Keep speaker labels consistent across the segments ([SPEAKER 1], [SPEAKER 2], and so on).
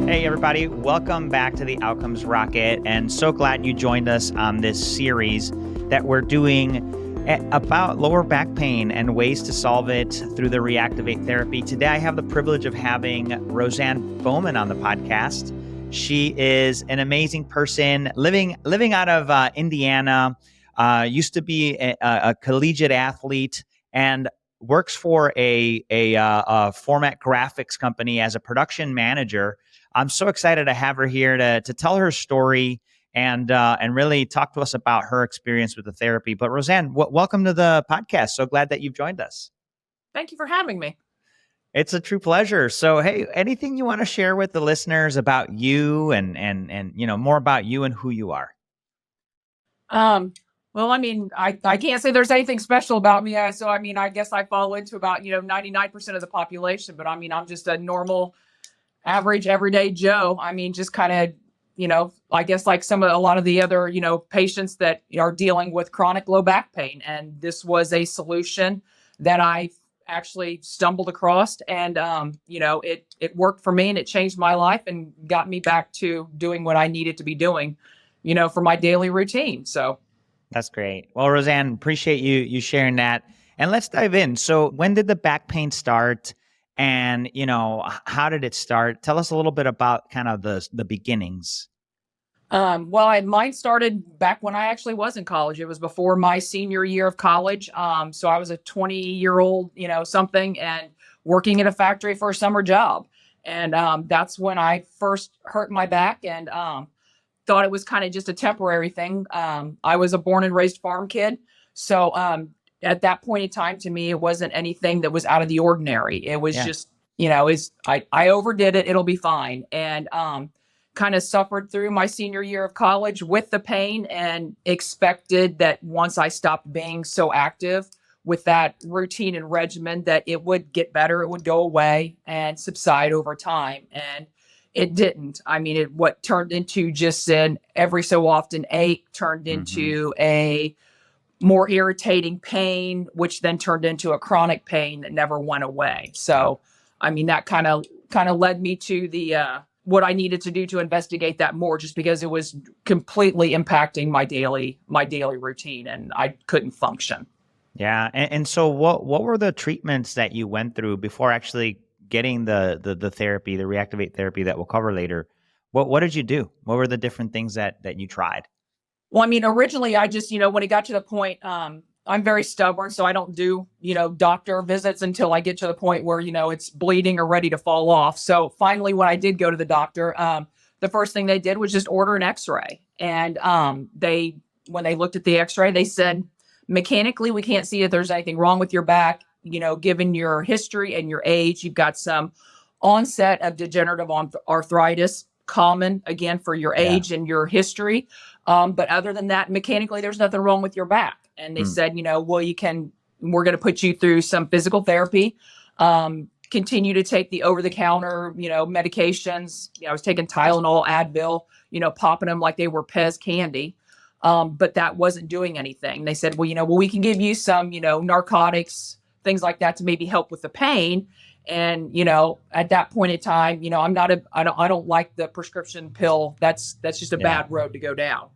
[SPEAKER 1] Hey, everybody. Welcome back to the Outcomes Rocket. And so glad you joined us on this series that we're doing about lower back pain and ways to solve it through the ReActiv8 therapy. Today, I have the privilege of having Rosanne Bohman on the podcast. She is an amazing person living out of Indiana, used to be a collegiate athlete, and works for a format graphics company as a production manager. I'm so excited to have her here to tell her story and really talk to us about her experience with the therapy. But Roseanne, welcome to the podcast. So glad that you've joined us.
[SPEAKER 2] Thank you for having me.
[SPEAKER 1] It's a true pleasure. So, hey, anything you want to share with the listeners about you and more about you and who you are?
[SPEAKER 2] Well, I mean, I can't say there's anything special about me. So, I mean, I guess I fall into about, 99% of the population, but I mean, I'm just a normal, average, everyday Joe. I mean, just kind of, I guess like a lot of the other, patients that are dealing with chronic low back pain. And this was a solution that I actually stumbled across, and, it worked for me, and it changed my life and got me back to doing what I needed to be doing, for my daily routine. So.
[SPEAKER 1] That's great. Well, Roseanne, appreciate you sharing that. And let's dive in. So when did the back pain start? And, how did it start? Tell us a little bit about kind of the beginnings.
[SPEAKER 2] Mine started back when I actually was in college. It was before my senior year of college. So I was a 20-year-old, something, and working in a factory for a summer job. And that's when I first hurt my back, and thought it was kind of just a temporary thing. I was a born and raised farm kid. So at that point in time, to me, it wasn't anything that was out of the ordinary. It was just, I overdid it. It'll be fine. And kind of suffered through my senior year of college with the pain, and expected that once I stopped being so active with that routine and regimen, that it would get better, it would go away and subside over time. And it didn't. I mean, what turned into just an every so often ache turned into a more irritating pain, which then turned into a chronic pain that never went away. So, I mean, that kind of led me to the what I needed to do to investigate that more, just because it was completely impacting my daily routine, and I couldn't function.
[SPEAKER 1] Yeah. And so what were the treatments that you went through before actually getting the therapy, the ReActiv8 therapy that we'll cover later? What did you do? What were the different things that you tried?
[SPEAKER 2] Well, I mean, originally I just, when it got to the point, I'm very stubborn, so I don't do, doctor visits until I get to the point where, it's bleeding or ready to fall off. So finally, when I did go to the doctor, the first thing they did was just order an x-ray. And when they looked at the x-ray, they said, mechanically, we can't see if there's anything wrong with your back. Given your history and your age, you've got some onset of degenerative arthritis, common again for your age and your history. But other than that, mechanically, there's nothing wrong with your back. And they said, well, we're going to put you through some physical therapy, continue to take the over-the-counter, medications. I was taking Tylenol, Advil, popping them like they were Pez candy. But that wasn't doing anything. They said, well, we can give you some, narcotics, things like that to maybe help with the pain. And, at that point in time, I don't like the prescription pill. That's just a bad road to go down.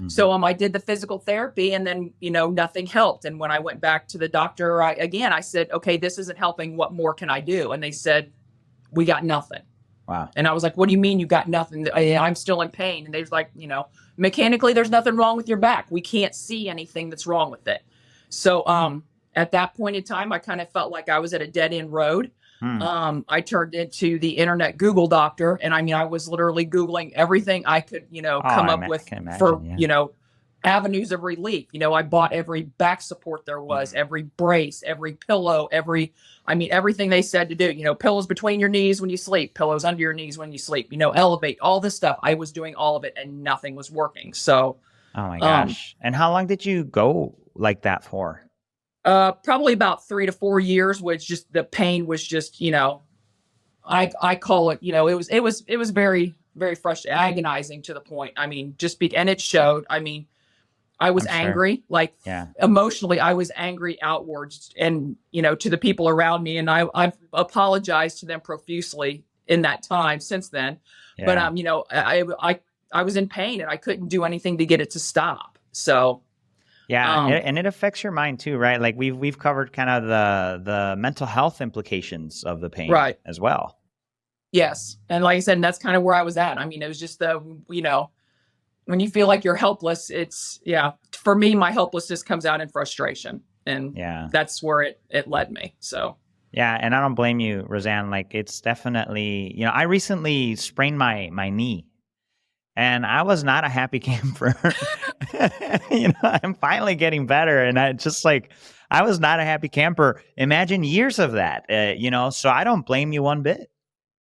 [SPEAKER 2] So I did the physical therapy, and then, nothing helped. And when I went back to the doctor, I said, okay, this isn't helping. What more can I do? And they said, we got nothing.
[SPEAKER 1] Wow.
[SPEAKER 2] And I was like, what do you mean you got nothing? I'm still in pain. And they was like, mechanically, there's nothing wrong with your back. We can't see anything that's wrong with it. So at that point in time, I kind of felt like I was at a dead end road. I turned into the internet Google doctor. And I mean, I was literally Googling everything I could, come up with for, avenues of relief. I bought every back support there was, every brace, every pillow, everything they said to do, pillows between your knees when you sleep, pillows under your knees when you sleep, elevate, all this stuff. I was doing all of it, and nothing was working. So,
[SPEAKER 1] oh my gosh. And how long did you go like that for?
[SPEAKER 2] Probably about 3 to 4 years, which just the pain was just, I call it, it was very, very frustrating, agonizing to the point. I mean, and it showed. I mean, I was angry, emotionally, I was angry outwards, and, to the people around me. And I've apologized to them profusely, in that time since then. But,
[SPEAKER 1] Yeah.
[SPEAKER 2] I was in pain and I couldn't do anything to get it to stop. So,
[SPEAKER 1] Yeah,
[SPEAKER 2] um,
[SPEAKER 1] and it affects your mind too, right? Like we've covered kind of the mental health implications of the pain
[SPEAKER 2] right.
[SPEAKER 1] as well.
[SPEAKER 2] Yes. And like I said, and that's kind of where I was at. I mean, it was just when you feel like you're helpless, for me, my helplessness comes out in frustration. And
[SPEAKER 1] Yeah.
[SPEAKER 2] that's where it led me. So,
[SPEAKER 1] Yeah, and I don't blame you, Roseanne. Like it's definitely, I recently sprained my knee, and I was not a happy camper. I'm finally getting better, and I just like I was not a happy camper. Imagine years of that, So I don't blame you one bit.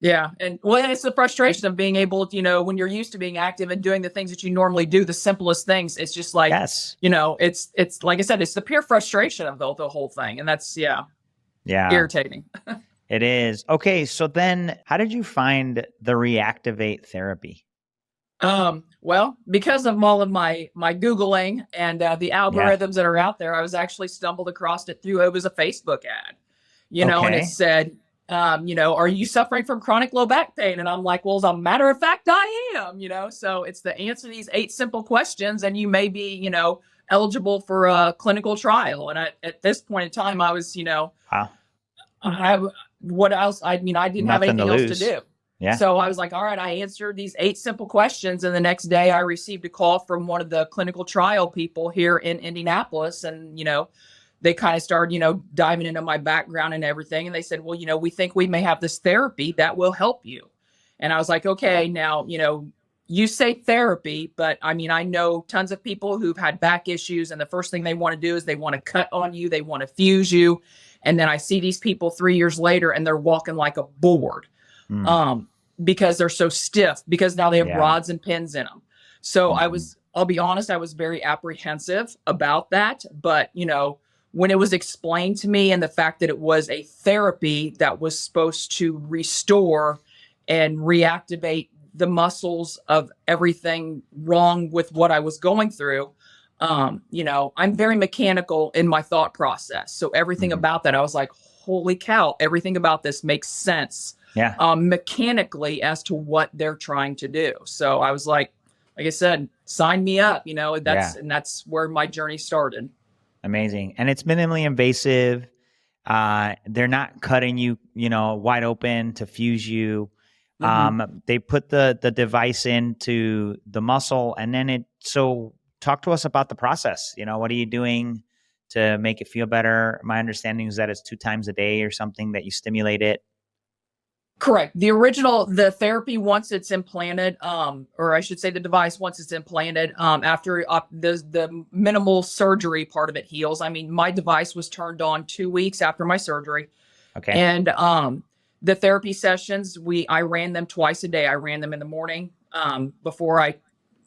[SPEAKER 2] yeah. And well, it's the frustration of being able to, when you're used to being active and doing the things that you normally do, the simplest things. It's just like,
[SPEAKER 1] Yes.
[SPEAKER 2] it's like I said, it's the pure frustration of the whole thing. And that's,
[SPEAKER 1] Yeah,
[SPEAKER 2] irritating.
[SPEAKER 1] it is. Okay, so then how did you find the ReActiv8 therapy?
[SPEAKER 2] Well, because of all of my Googling and the
[SPEAKER 1] Yeah.
[SPEAKER 2] algorithms that are out there, I was actually stumbled across it through, it was a Facebook ad, and it
[SPEAKER 1] Okay.
[SPEAKER 2] said, are you suffering from chronic low back pain? And I'm like, well, as a matter of fact, I am, so it's to answer these 8 simple questions and you may be, eligible for a clinical trial. And at this point in time, I was,
[SPEAKER 1] Wow.
[SPEAKER 2] what else? I mean, I didn't have
[SPEAKER 1] Nothing to
[SPEAKER 2] anything else to
[SPEAKER 1] lose.
[SPEAKER 2] do.
[SPEAKER 1] Yeah.
[SPEAKER 2] So I was like, all right, I answered these 8 simple questions. And the next day I received a call from one of the clinical trial people here in Indianapolis. And, they kind of started, diving into my background and everything. And they said, well, we think we may have this therapy that will help you. And I was like, okay, now, you say therapy, but I mean, I know tons of people who've had back issues. And the first thing they want to do is they want to cut on you. They want to fuse you. And then I see these people 3 years later and they're walking like a board.
[SPEAKER 1] Mm.
[SPEAKER 2] Because they're so stiff, because now they have
[SPEAKER 1] Yeah.
[SPEAKER 2] rods and pins in them. So
[SPEAKER 1] Mhm.
[SPEAKER 2] I'll be honest, I was very apprehensive about that. But, when it was explained to me and the fact that it was a therapy that was supposed to restore and reactivate the muscles of everything wrong with what I was going through, I'm very mechanical in my thought process. So everything
[SPEAKER 1] Mhm.
[SPEAKER 2] about that, I was like, holy cow, everything about this makes sense
[SPEAKER 1] Yeah.
[SPEAKER 2] mechanically as to what they're trying to do. So I was like I said, sign me up,
[SPEAKER 1] Yeah.
[SPEAKER 2] that's where my journey started.
[SPEAKER 1] Amazing. And it's minimally invasive. They're not cutting you, wide open to fuse you.
[SPEAKER 2] Hmm.
[SPEAKER 1] They put the device into the muscle, and then so talk to us about the process. What are you doing to make it feel better? My understanding is that it's 2 times a day or something that you stimulate it.
[SPEAKER 2] Correct. The therapy, once it's implanted, or I should say the device, once it's implanted, after the minimal surgery part of it heals. I mean, my device was turned on 2 weeks after my surgery.
[SPEAKER 1] Okay.
[SPEAKER 2] And the therapy sessions, I ran them twice a day. I ran them in the morning before I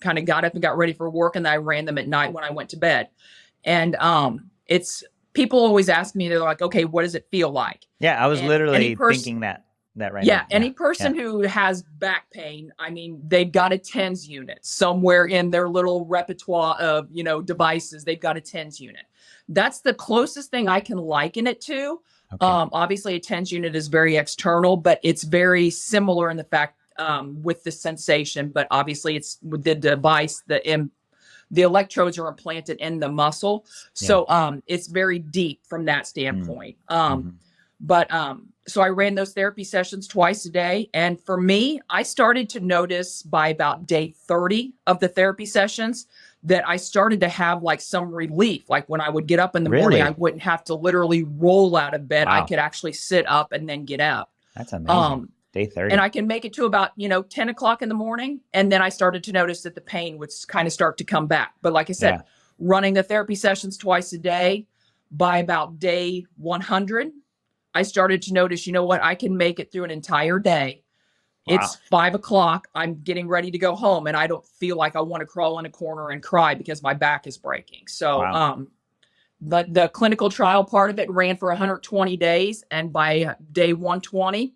[SPEAKER 2] kind of got up and got ready for work, and then I ran them at night when I went to bed. And it's people always ask me, they're like, okay, what does it feel like?
[SPEAKER 1] Yeah, I was
[SPEAKER 2] And
[SPEAKER 1] literally thinking that right
[SPEAKER 2] yeah,
[SPEAKER 1] now. Yeah.
[SPEAKER 2] any person
[SPEAKER 1] Yeah.
[SPEAKER 2] who has back pain, I mean, they've got a TENS unit somewhere in their little repertoire of, devices. They've got a TENS unit. That's the closest thing I can liken it to.
[SPEAKER 1] Okay.
[SPEAKER 2] Obviously, a TENS unit is very external, but it's very similar in the fact with the sensation. But obviously, it's with the device, the electrodes are implanted in the muscle, so it's very deep from that standpoint.
[SPEAKER 1] Mhm.
[SPEAKER 2] But so I ran those therapy sessions twice a day. And for me, I started to notice by about day 30 of the therapy sessions that I started to have like some relief. Like when I would get up in the morning, I
[SPEAKER 1] Really?
[SPEAKER 2] wouldn't have to literally roll out of bed. I
[SPEAKER 1] Wow.
[SPEAKER 2] could actually sit up and then get up.
[SPEAKER 1] That's amazing.
[SPEAKER 2] Um,
[SPEAKER 1] Day
[SPEAKER 2] and
[SPEAKER 1] 30.
[SPEAKER 2] I can make it to about, 10 o'clock in the morning. And then I started to notice that the pain would kind of start to come back. But like I said,
[SPEAKER 1] Yeah.
[SPEAKER 2] running the therapy sessions twice a day, by about day 100, I started to notice, I can make it through an entire day.
[SPEAKER 1] Wow.
[SPEAKER 2] It's 5 o'clock. I'm getting ready to go home and I don't feel like I want to crawl in a corner and cry because my back is breaking. So,
[SPEAKER 1] Wow.
[SPEAKER 2] the clinical trial part of it ran for 120 days. And by day 120,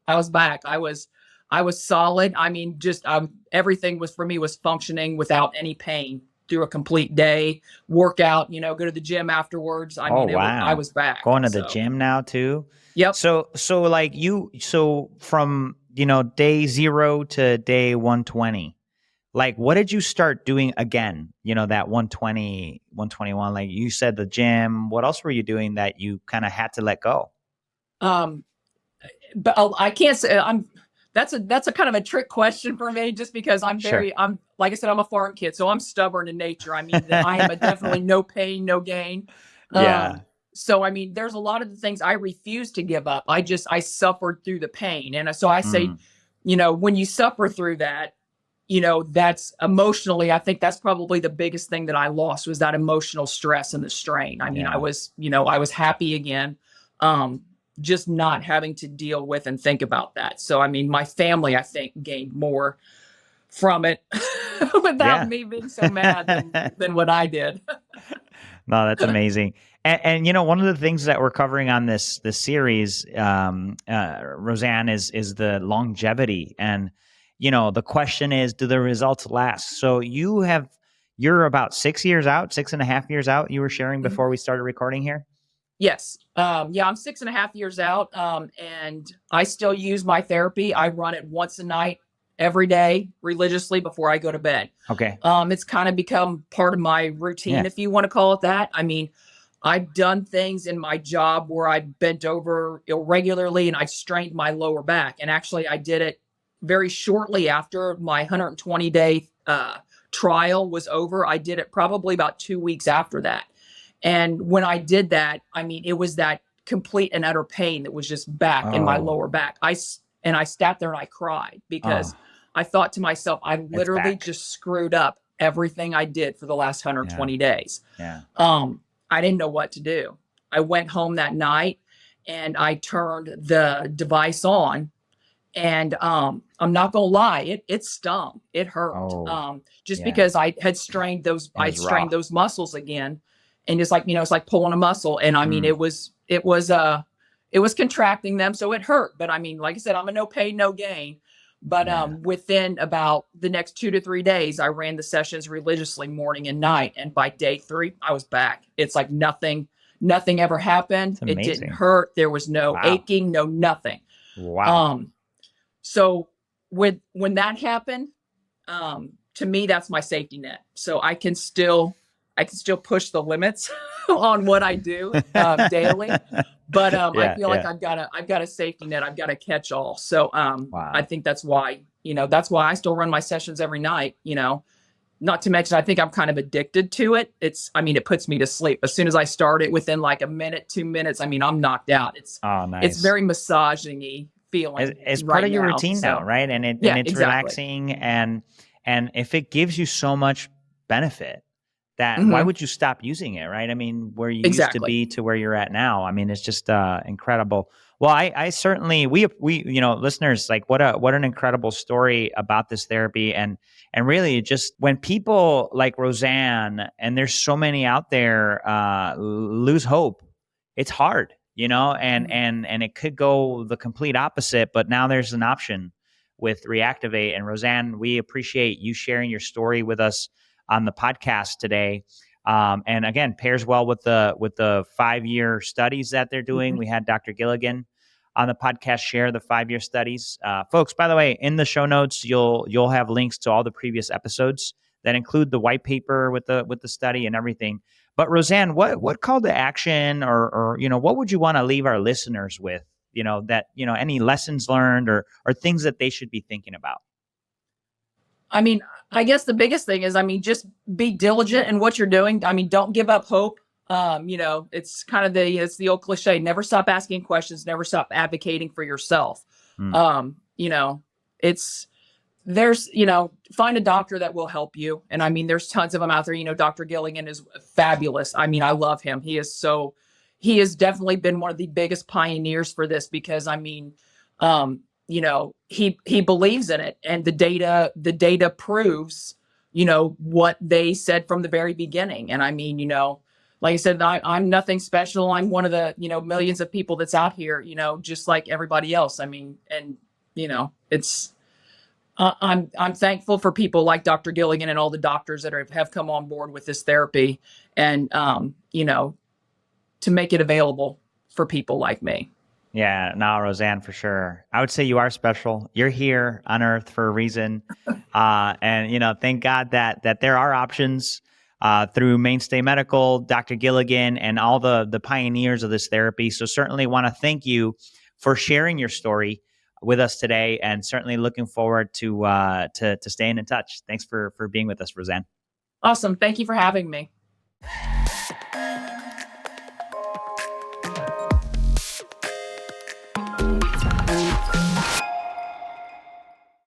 [SPEAKER 2] I was back. I was solid. I mean, just everything was for me was functioning without any pain through a complete day. Workout, go to the gym afterwards. I
[SPEAKER 1] Oh,
[SPEAKER 2] mean, I
[SPEAKER 1] wow.
[SPEAKER 2] was back.
[SPEAKER 1] Going to the
[SPEAKER 2] So,
[SPEAKER 1] gym now too?
[SPEAKER 2] yep.
[SPEAKER 1] So like so from day 0 to day 120, like, what did you start doing again? That 120, 121, like you said, the gym. What else were you doing that you kind of had to let go?
[SPEAKER 2] Um, but I can't say that's a kind of a trick question for me, just because
[SPEAKER 1] Sure.
[SPEAKER 2] I'm like I said, I'm a farm kid, so I'm stubborn in nature. I mean, I am a definitely no pain, no gain.
[SPEAKER 1] Yeah.
[SPEAKER 2] So I mean, there's a lot of the things I refuse to give up. I suffered through the pain, and so I say,
[SPEAKER 1] Mm,
[SPEAKER 2] when you suffer through that, that's emotionally, I think that's probably the biggest thing that I lost, was that emotional stress and the strain. I mean,
[SPEAKER 1] yeah.
[SPEAKER 2] I was happy again. Um, just not having to deal with and think about that. So, I mean, my family, I think, gained more from it without
[SPEAKER 1] Yeah.
[SPEAKER 2] me being so mad than what I did.
[SPEAKER 1] No, that's amazing. And one of the things that we're covering on this series, Roseanne, is the longevity. And the question is, do the results last? So you're about 6 years out, 6.5 years out, you were sharing before we started recording here.
[SPEAKER 2] Yes. Yeah, I'm 6.5 years out. And I still use my therapy. I run it once a night, every day, religiously before I go to bed.
[SPEAKER 1] Okay.
[SPEAKER 2] It's kind of become part of my routine,
[SPEAKER 1] Yeah.
[SPEAKER 2] if you want to call it that. I mean, I've done things in my job where I bent over irregularly and I strained my lower back. And actually, I did it very shortly after my 120-day trial was over. I did it probably about 2 weeks after that. And when I did that, I mean, it was that complete and utter pain that was just back in my
[SPEAKER 1] Oh.
[SPEAKER 2] lower back. I sat there and I cried, because
[SPEAKER 1] Oh,
[SPEAKER 2] I thought to myself, I
[SPEAKER 1] it's
[SPEAKER 2] literally
[SPEAKER 1] back.
[SPEAKER 2] just screwed up everything I did for the last
[SPEAKER 1] Yeah.
[SPEAKER 2] 120 days.
[SPEAKER 1] Yeah.
[SPEAKER 2] I didn't know what to do. I went home that night and I turned the device on, and I'm not gonna lie, it stung. It hurt.
[SPEAKER 1] Oh,
[SPEAKER 2] Just
[SPEAKER 1] yeah.
[SPEAKER 2] because
[SPEAKER 1] It
[SPEAKER 2] I'd
[SPEAKER 1] was
[SPEAKER 2] strained
[SPEAKER 1] raw.
[SPEAKER 2] those muscles again, and just like, it's like pulling a muscle. And I mean,
[SPEAKER 1] Mm,
[SPEAKER 2] it was contracting them, so it hurt. But I mean, like I said, I'm a no pain, no gain. But
[SPEAKER 1] yeah.
[SPEAKER 2] within about the next 2 to 3 days, I ran the sessions religiously morning and night, and by day 3, I was back. It's like nothing ever happened.
[SPEAKER 1] It's
[SPEAKER 2] It didn't
[SPEAKER 1] amazing.
[SPEAKER 2] hurt. There was no
[SPEAKER 1] Wow.
[SPEAKER 2] aching, no nothing.
[SPEAKER 1] Wow.
[SPEAKER 2] Um, so when that happened, to me, that's my safety net. So I can still push the limits on what I do daily. But I
[SPEAKER 1] Yeah,
[SPEAKER 2] feel like
[SPEAKER 1] yeah.
[SPEAKER 2] I've got a safety net. I've got a catch all. So I
[SPEAKER 1] Wow.
[SPEAKER 2] think that's why I still run my sessions every night. Not to mention, I think I'm kind of addicted to it. I mean, it puts me to sleep. As soon as I start it, within like a minute, 2 minutes, I mean, I'm knocked out.
[SPEAKER 1] Oh,
[SPEAKER 2] It's
[SPEAKER 1] nice.
[SPEAKER 2] very massaging-y feeling
[SPEAKER 1] It's part
[SPEAKER 2] right
[SPEAKER 1] of your
[SPEAKER 2] now.
[SPEAKER 1] routine now,
[SPEAKER 2] So
[SPEAKER 1] right? And
[SPEAKER 2] yeah,
[SPEAKER 1] it's
[SPEAKER 2] exactly.
[SPEAKER 1] relaxing, and if it gives you so much benefit, that why
[SPEAKER 2] Hmm.
[SPEAKER 1] would you stop using it, right? I mean, where you used to
[SPEAKER 2] Exactly.
[SPEAKER 1] be to where you're at now. I mean, it's just incredible. Well, I certainly, we listeners, like, what an incredible story about this therapy. And really, just when people like Roseanne, and there's so many out there, lose hope, it's hard,
[SPEAKER 2] Mhm.
[SPEAKER 1] and it could go the complete opposite. But now there's an option with ReActiv8. And Roseanne, we appreciate you sharing your story with us on the podcast today. And again, pairs well with the 5-year studies that they're doing.
[SPEAKER 2] Mhm.
[SPEAKER 1] We had Dr. Gilligan on the podcast share the 5-year studies. Folks, by the way, in the show notes, you'll have links to all the previous episodes that include the white paper with the study and everything. But Roseanne, what call to action, or what would you want to leave our listeners with? That any lessons learned, or things that they should be thinking about.
[SPEAKER 2] I mean, I guess the biggest thing is, I mean, just be diligent in what you're doing. I mean, don't give up hope. It's kind of it's the old cliche: never stop asking questions, never stop advocating for yourself.
[SPEAKER 1] Mm,
[SPEAKER 2] Um, you know, it's there's find a doctor that will help you. And I mean, there's tons of them out there. Dr. Gilligan is fabulous. I mean, I love him. He has definitely been one of the biggest pioneers for this, because I mean, he believes in it, and the data proves what they said from the very beginning. And I mean, like I said, I'm nothing special. I'm one of the millions of people that's out here, just like everybody else. I mean, and it's I'm thankful for people like Dr. Gilligan and all the doctors that have come on board with this therapy, and to make it available for people like me.
[SPEAKER 1] Yeah, no, Roseanne, for sure. I would say you are special. You're here on Earth for a reason, and thank God that there are options through Mainstay Medical, Dr. Gilligan, and all the pioneers of this therapy. So certainly want to thank you for sharing your story with us today, and certainly looking forward to staying in touch. Thanks for being with us, Roseanne.
[SPEAKER 2] Awesome. Thank you for having me.